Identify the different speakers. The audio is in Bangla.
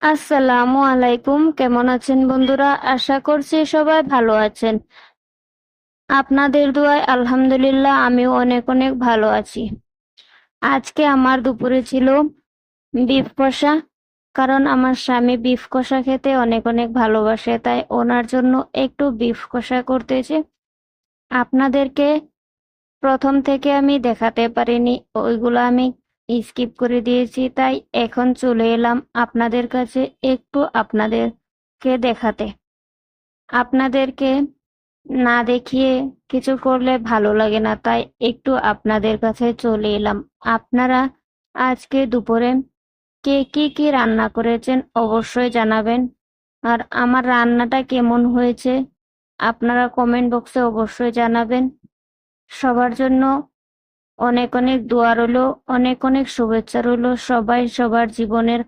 Speaker 1: আসসালামু আলাইকুম, কেমন আছেন বন্ধুরা? আশা করছি সবাই ভালো আছেন। আপনাদের দোয়ায় আলহামদুলিল্লাহ আমিও অনেক অনেক ভালো আছি। আজকে আমার দুপুরে ছিল বিফ কষা। কারণ আমার স্বামী বিফ কষা খেতে অনেক অনেক ভালোবাসে, তাই ওনার জন্য একটু বিফ কষা করতেছি। আপনাদেরকে প্রথম থেকে আমি দেখাতে পারিনি, ওইগুলো আমি স্কিপ করে দিয়েছি, তাই এখন চলে এলাম আপনাদের কাছে একটু আপনাদেরকে দেখাতে। আপনাদেরকে না দেখিয়ে কিছু করলে ভালো লাগে না, তাই একটু আপনাদের কাছে চলে এলাম। আপনারা আজকে দুপুরে কে কি কি রান্না করেছেন অবশ্যই জানাবেন। আর আমার রান্নাটা কেমন হয়েছে আপনারা কমেন্ট বক্সে অবশ্যই জানাবেন। সবার জন্য অনেক অনেক দোয়া রইলো, অনেক অনেক শুভেচ্ছা রইলো। সবাই সবার জীবনের